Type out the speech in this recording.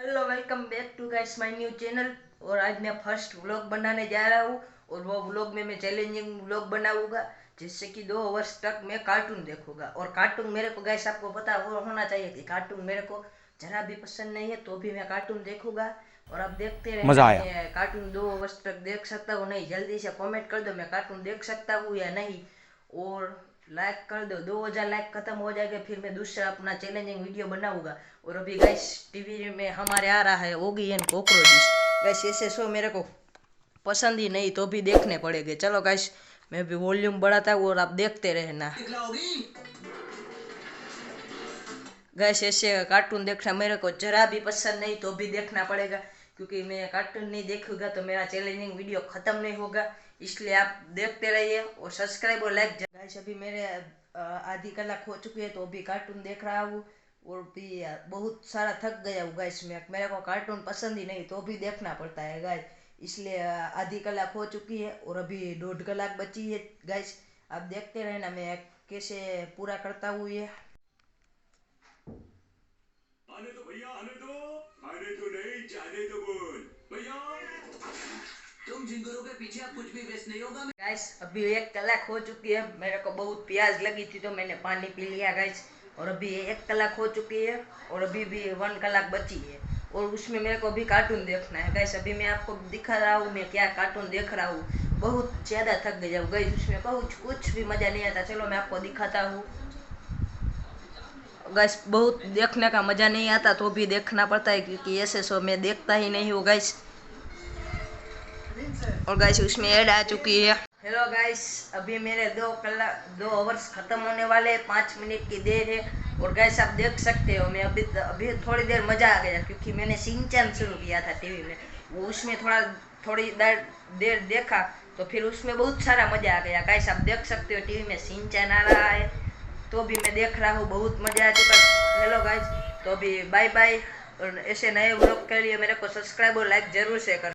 Hello, welcome back to guys my new channel. और आज मैं फर्स्ट व्लॉग बनाने जा रहा हूँ। और वो व्लॉग में मैं चैलेंजिंग व्लॉग बनाऊंगा, जिससे कि 2 वर्ष तक मैं कार्टून देखूंगा। और कार्टून मेरे को गाइस आपको पता होना चाहिए कि कार्टून मेरे को जरा भी पसंद नहीं है, तो भी मैं कार्टून देखूंगा। और आप देखते रहना, मजा आया। मैं कार्टून 2 वर्ष तक देख सकता हूँ नहीं। जल्दी से कमेंट कर दो मैं कार्टून देख सकता हूँ या नहीं। और लाइक कर दो, 2000 लाइक खत्म हो जाएगा फिर मैं दूसरा अपना चैलेंजिंग वीडियो बनाऊंगा। और अभी गाइस टीवी में हमारे आ रहा है ओगी एंड कॉकरोचेस। गाइस ऐसे शो मेरे को पसंद ही नहीं, तो भी देखने पड़ेंगे। चलो गाइस, मैं भी वॉल्यूम बढ़ाता हूँ और आप देखते रहना। गैस ऐसे कार्टून देखना मेरे को जरा भी पसंद नहीं, तो भी देखना पड़ेगा, क्योंकि मैं कार्टून नहीं देखूंगा तो मेरा चैलेंजिंग वीडियो खत्म नहीं होगा। इसलिए आप देखते रहिए और सब्सक्राइब और लाइक। गैस अभी मेरे आधी कलाक हो चुकी है, तो अभी कार्टून देख रहा हूँ। और भी बहुत सारा थक गया हूँ गैस। मैं मेरे को कार्टून पसंद ही नहीं, तो भी देखना पड़ता है गैस। इसलिए आधी कलाक हो चुकी है और अभी 1.5 कलाक बची है गैस। आप देखते रहना मैं कैसे पूरा करता हूँ ये। आने दो भैया, आने दो। आने तो नहीं, जाने तो बोल भैया। तुम जिन गुरु के पीछे अब कुछ भी वेस्ट नहीं होगा। गाइस अभी 1 कलाक हो चुकी है, मेरे को बहुत प्यास लगी थी तो मैंने पानी पी लिया गाइस। और अभी 1 कलाक हो चुकी है और अभी भी 1 कलाक बची है। और उसमें मेरे को अभी कार्टून देखना है गाइस। अभी मैं आपको दिखा रहा हूँ मैं क्या कार्टून देख रहा हूँ। बहुत ज़्यादा थक गया हूँ गाइस, उसमें कुछ भी मज़ा नहीं आता। चलो मैं आपको दिखाता हूँ गाइस। बहुत देखने का मज़ा नहीं आता, तो भी देखना पड़ता है, क्योंकि ऐसे शो मैं देखता ही नहीं हूँ गाइस। और गाइस उसमें ऐड आ चुकी है। हेलो गाइस, अभी मेरे 2 ओवर्स खत्म होने वाले, 5 मिनट की देर है। और गाइस आप देख सकते हो मैं अभी थोड़ी देर मजा आ गया, क्योंकि मैंने शिनचैन शुरू किया था टीवी में। वो उसमें थोड़ी देर देखा, तो फिर उसमें बहुत सारा मजा आ गया। गाइस आप देख सकते हो टीवी में शिनचैन आ रहा है, तो भी मैं देख रहा हूँ, बहुत मजा आ चुका। हेलो गाइस, तो अभी बाय बाय। और ऐसे नए व्लॉग के लिए मेरे को सब्सक्राइब और लाइक जरूर से कर।